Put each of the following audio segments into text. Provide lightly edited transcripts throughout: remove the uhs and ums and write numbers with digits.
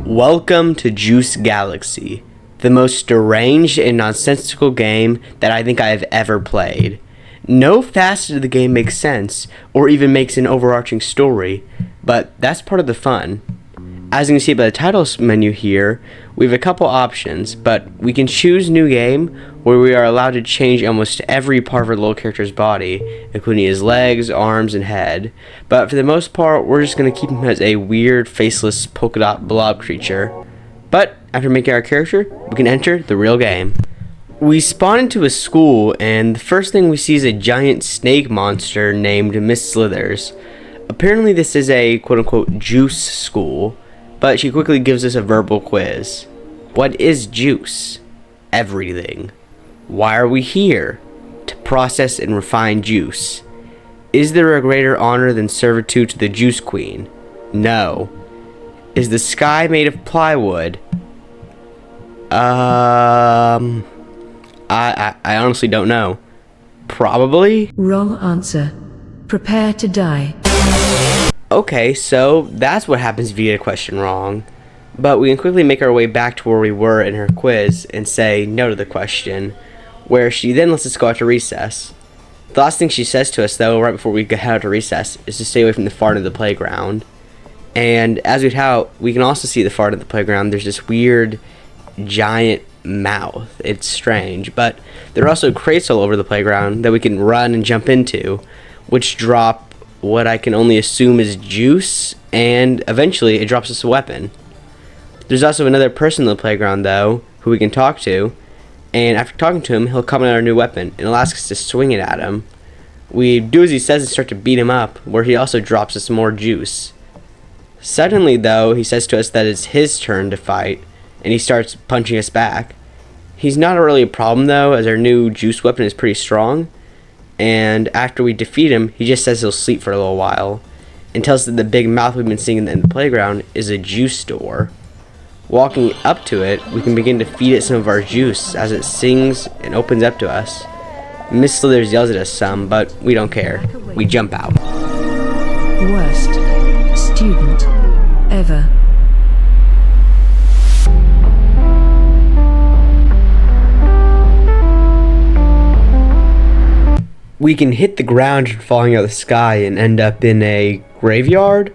Welcome to Juice Galaxy, the most deranged and nonsensical game that I think I have ever played. No facet of the game makes sense, or even makes an overarching story, but that's part of the fun. As you can see by the title menu here, we have a couple options, but we can choose New Game, where we are allowed to change almost every part of our little character's body, including his legs, arms, and head. But for the most part, we're just going to keep him as a weird, faceless, polka dot blob creature. But after making our character, we can enter the real game. We spawn into a school, and the first thing we see is a giant snake monster named Miss Slithers. Apparently this is a quote-unquote juice school, but she quickly gives us a verbal quiz. What is juice? Everything. Why are we here? To process and refine juice. Is there a greater honor than servitude to the Juice Queen? No. Is the sky made of plywood? I honestly don't know. Probably? Wrong answer. Prepare to die. Okay, so that's what happens if you get a question wrong. But we can quickly make our way back to where we were in her quiz and say no to the question, where she then lets us go out to recess. The last thing she says to us, though, right before we head out to recess, is to stay away from the far end of the playground. And as we head out, we can also see the far end of the playground. There's this weird, giant mouth. It's strange, but there are also crates all over the playground that we can run and jump into, which drop what I can only assume is juice, and eventually it drops us a weapon. There's also another person in the playground, though, who we can talk to, and after talking to him, he'll come out our new weapon, and he'll ask us to swing it at him. We do as he says and start to beat him up, where he also drops us more juice. Suddenly, though, he says to us that it's his turn to fight, and he starts punching us back. He's not really a problem, though, as our new juice weapon is pretty strong, and after we defeat him, he just says he'll sleep for a little while, and tells us that the big mouth we've been seeing in the playground is a juice door. Walking up to it, we can begin to feed it some of our juice as it sings and opens up to us. Miss Slithers yells at us some, but we don't care. We jump out. Worst student ever. We can hit the ground falling out of the sky and end up in a graveyard.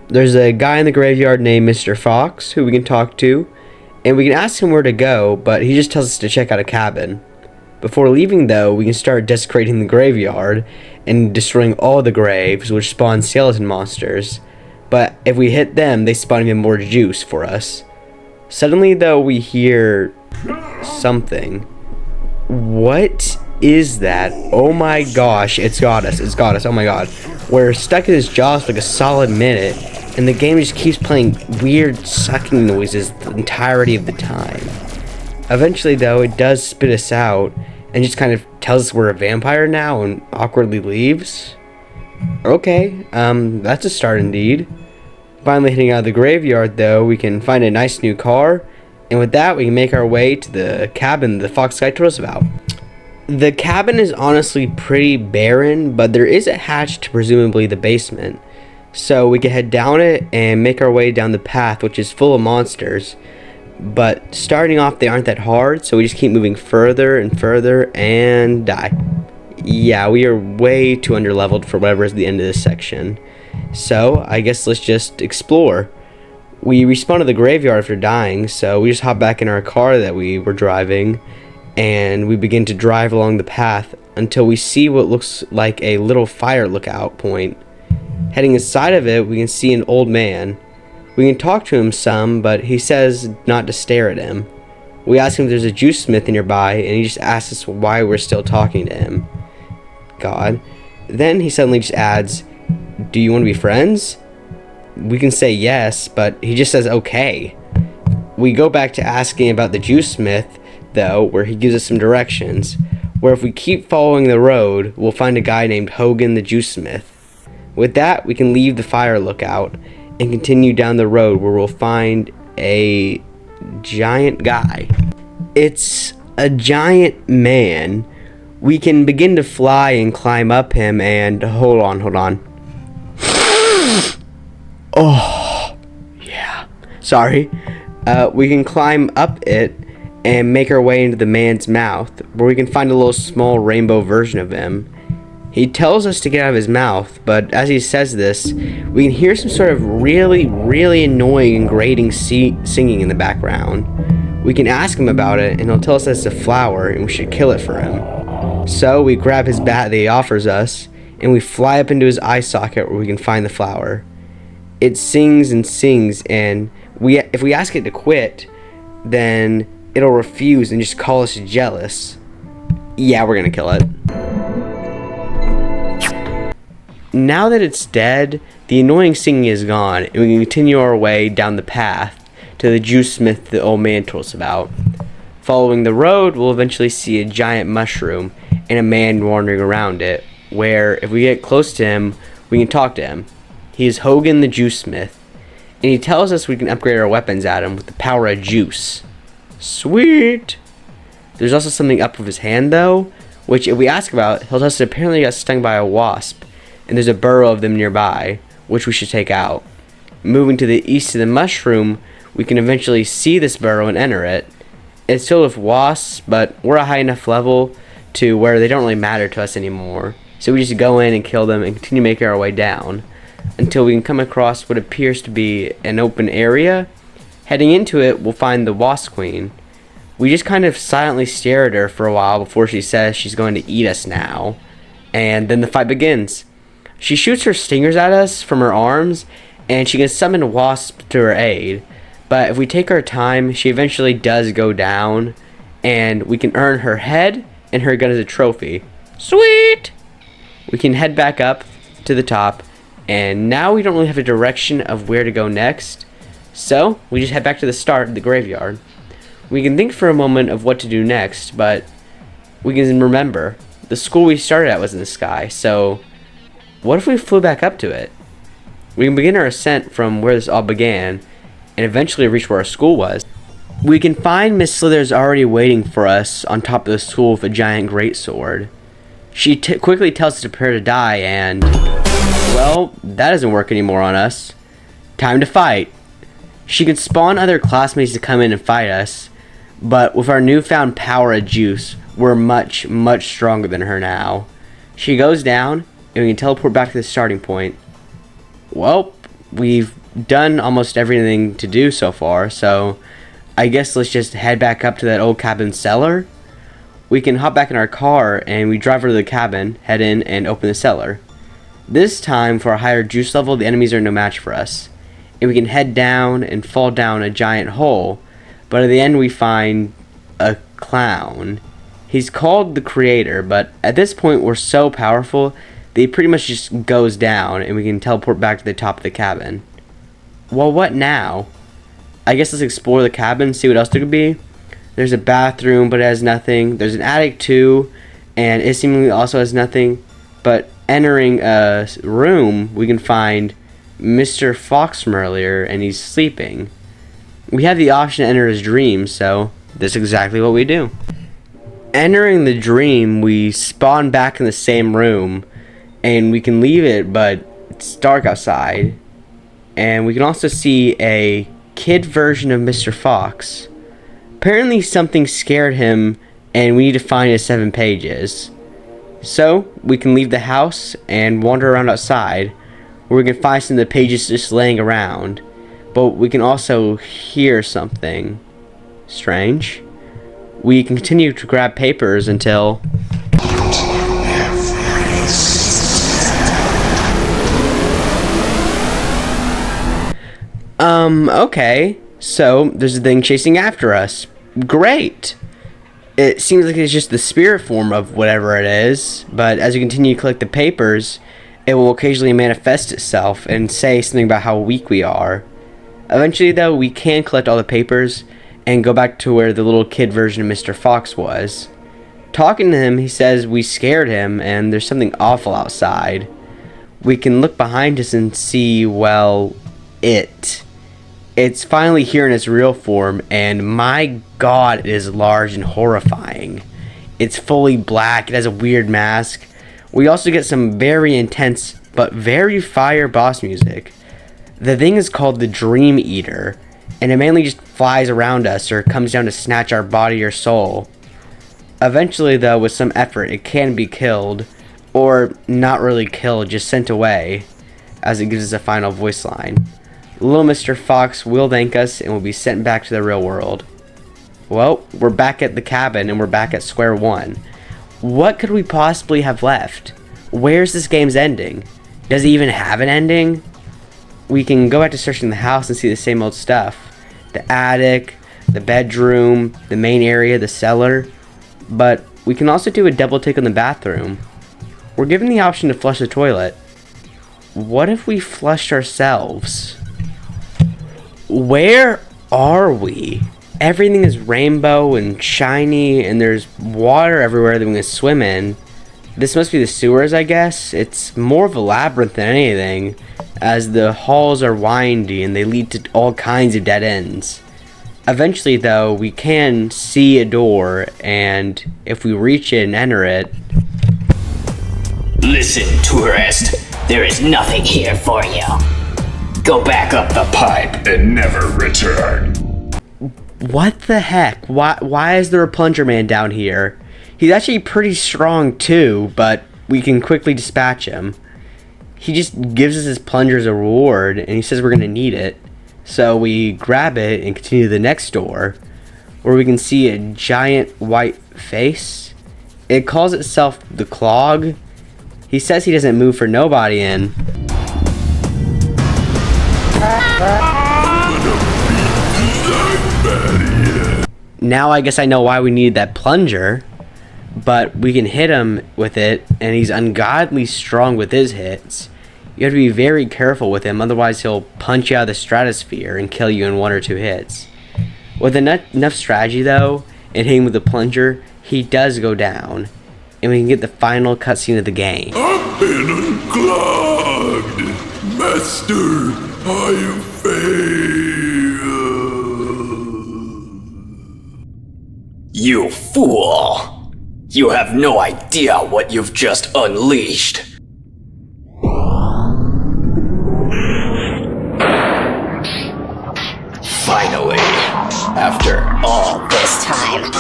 There's a guy in the graveyard named Mr. Fox who we can talk to, and we can ask him where to go, but he just tells us to check out a cabin. Before leaving, though, we can start desecrating the graveyard and destroying all the graves, which spawn skeleton monsters. But if we hit them, they spawn even more juice for us. Suddenly, though, we hear something. What is that? Oh my gosh, it's got us, oh my god. We're stuck in his jaws for like a solid minute, and the game just keeps playing weird sucking noises the entirety of the time. Eventually, though, it does spit us out, and just kind of tells us we're a vampire now, and awkwardly leaves. Okay, that's a start indeed. Finally hitting out of the graveyard, though, we can find a nice new car, and with that, we can make our way to the cabin the Fox guy told us about. The cabin is honestly pretty barren, but there is a hatch to presumably the basement. So we can head down it and make our way down the path, which is full of monsters. But starting off, they aren't that hard, so we just keep moving further and further and die. Yeah, we are way too underleveled for whatever is the end of this section. So I guess let's just explore. We respawn to the graveyard after dying, so we just hop back in our car that we were driving, and we begin to drive along the path until we see what looks like a little fire lookout point. Heading inside of it, we can see an old man. We can talk to him some, but he says not to stare at him. We ask him if there's a juicesmith nearby, and he just asks us why we're still talking to him. God. Then he suddenly just adds, "Do you want to be friends?" We can say yes, but he just says okay. We go back to asking about the juicesmith, though, where he gives us some directions, where if we keep following the road, we'll find a guy named Hogan the juicesmith. With that, we can leave the fire lookout and continue down the road where we'll find a giant guy. It's a giant man. We can begin to fly and climb up him and hold on. Oh, yeah. Sorry. We can climb up it and make our way into the man's mouth, where we can find a little small rainbow version of him. He tells us to get out of his mouth, but as he says this, we can hear some sort of really, really annoying and grating singing in the background. We can ask him about it, and he'll tell us it's a flower, and we should kill it for him. So we grab his bat that he offers us, and we fly up into his eye socket where we can find the flower. It sings and sings, and if we ask it to quit, then it'll refuse and just call us jealous. Yeah, we're gonna kill it. Now that it's dead, the annoying singing is gone, and we can continue our way down the path to the juicesmith the old man told us about. Following the road, we'll eventually see a giant mushroom and a man wandering around it, where if we get close to him, we can talk to him. He is Hogan the juicesmith, and he tells us we can upgrade our weapons at him with the power of juice. Sweet! There's also something up with his hand though, which if we ask about, he'll tell us it apparently got stung by a wasp, and there's a burrow of them nearby, which we should take out. Moving to the east of the mushroom, we can eventually see this burrow and enter it. It's filled with wasps, but we're a high enough level to where they don't really matter to us anymore. So we just go in and kill them and continue making our way down until we can come across what appears to be an open area. Heading into it, we'll find the wasp queen. We just kind of silently stare at her for a while before she says she's going to eat us now. And then the fight begins. She shoots her stingers at us from her arms, and she can summon wasps to her aid. But if we take our time, she eventually does go down, and we can earn her head and her gun as a trophy. Sweet! We can head back up to the top, and now we don't really have a direction of where to go next. So we just head back to the start of the graveyard. We can think for a moment of what to do next, but we can remember the school we started at was in the sky, so what if we flew back up to it? We can begin our ascent from where this all began and eventually reach where our school was. We can find Miss Slithers already waiting for us on top of the school with a giant greatsword. She quickly tells us to prepare to die, and well, that doesn't work anymore on us. Time to fight. She can spawn other classmates to come in and fight us, but with our newfound power of juice, we're much, much stronger than her now. She goes down, and we can teleport back to the starting point. Well, we've done almost everything to do so far, so I guess let's just head back up to that old cabin cellar. We can hop back in our car, and we drive over to the cabin, head in, and open the cellar. This time, for a higher juice level, the enemies are no match for us. And we can head down and fall down a giant hole, but at the end we find a clown. He's called the Creator, but at this point we're so powerful that he pretty much just goes down and we can teleport back to the top of the cabin. Well, what now? I guess let's explore the cabin, see what else there could be. There's a bathroom, but it has nothing. There's an attic too, and it seemingly also has nothing. But entering a room, we can find Mr. Fox from earlier, and he's sleeping. We have the option to enter his dream, so that's exactly what we do. Entering the dream, we spawn back in the same room, and we can leave it, but it's dark outside. And we can also see a kid version of Mr. Fox. Apparently something scared him, and we need to find his 7 pages. So we can leave the house and wander around outside, where we can find some of the pages just laying around. But we can also hear something strange. We can continue to grab papers until okay, so there's a thing chasing after us. Great! It seems like it's just the spirit form of whatever it is, but as we continue to collect the papers, it will occasionally manifest itself and say something about how weak we are. Eventually, though, we can collect all the papers and go back to where the little kid version of Mr. Fox was. Talking to him, he says we scared him and there's something awful outside. We can look behind us and see, well, it's finally here in its real form, and my god, it is large and horrifying. It's fully black, it has a weird mask. We also get some very intense but very fire boss music. The thing is called the Dream Eater, and it mainly just flies around us or comes down to snatch our body or soul. Eventually, though, with some effort, it can be killed, or not really killed, just sent away, as it gives us a final voice line. Little Mr. Fox will thank us and will be sent back to the real world. Well, we're back at the cabin and we're back at square one. What could we possibly have left? Where's this game's ending? Does it even have an ending? We can go back to searching the house and see the same old stuff. The attic, the bedroom, the main area, the cellar. But we can also do a double take on the bathroom. We're given the option to flush the toilet. What if we flushed ourselves? Where are we? Everything is rainbow and shiny, and there's water everywhere that we can swim in. This must be the sewers, I guess. It's more of a labyrinth than anything, as the halls are windy and they lead to all kinds of dead ends. Eventually, though, we can see a door, and if we reach it and enter it... Listen, tourist. There is nothing here for you. Go back up the pipe and never return. What the heck? Why is there a plunger man down here? He's actually pretty strong too, but we can quickly dispatch him. He just gives us his plunger as a reward, and he says we're gonna need it. So we grab it and continue to the next door, where we can see a giant white face. It calls itself the Clog. He says he doesn't move for nobody in. Now I guess I know why we need that plunger, but we can hit him with it, and he's ungodly strong with his hits. You have to be very careful with him, otherwise he'll punch you out of the stratosphere and kill you in 1 or 2 hits. With enough strategy though, and hitting with the plunger, he does go down, and we can get the final cutscene of the game. I've been unclogged! Master, I failed! You fool! You have no idea what you've just unleashed. Finally, after all this time.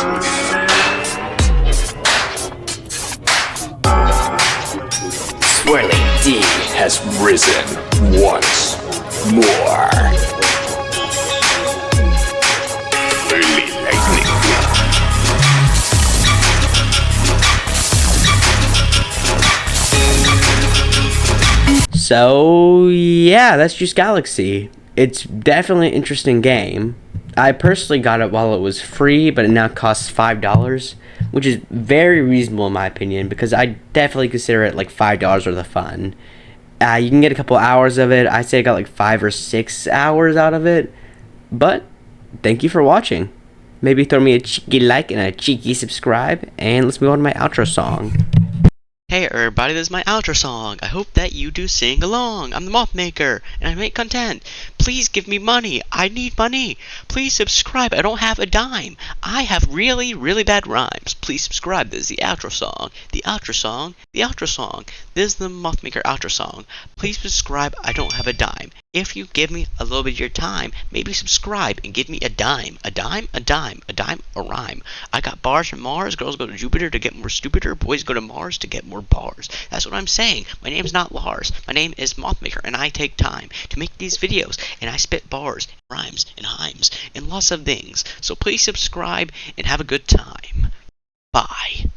Swirly D has risen once more. Early lightning. So yeah, that's Juice Galaxy. It's definitely an interesting game. I personally got it while it was free, but it now costs $5, which is very reasonable in my opinion, because I definitely consider it like $5 worth of fun. You can get a couple hours of it. I say I got like 5 or 6 hours out of it. But thank you for watching. Maybe throw me a cheeky like and a cheeky subscribe, and let's move on to my outro song. Hey everybody, this is my outro song. I hope that you do sing along. I'm the Moth Maker, and I make content. Please give me money. I need money. Please subscribe. I don't have a dime. I have really, really bad rhymes. Please subscribe. This is the outro song. The outro song. The outro song. This is the Moth Maker outro song. Please subscribe. I don't have a dime. If you give me a little bit of your time, maybe subscribe and give me a dime. A dime, a dime, a dime, a rhyme. I got bars from Mars. Girls go to Jupiter to get more stupider. Boys go to Mars to get more bars. That's what I'm saying. My name's not Lars. My name is Mothmaker, and I take time to make these videos, and I spit bars, rhymes, and hymes, and lots of things. So please subscribe and have a good time. Bye.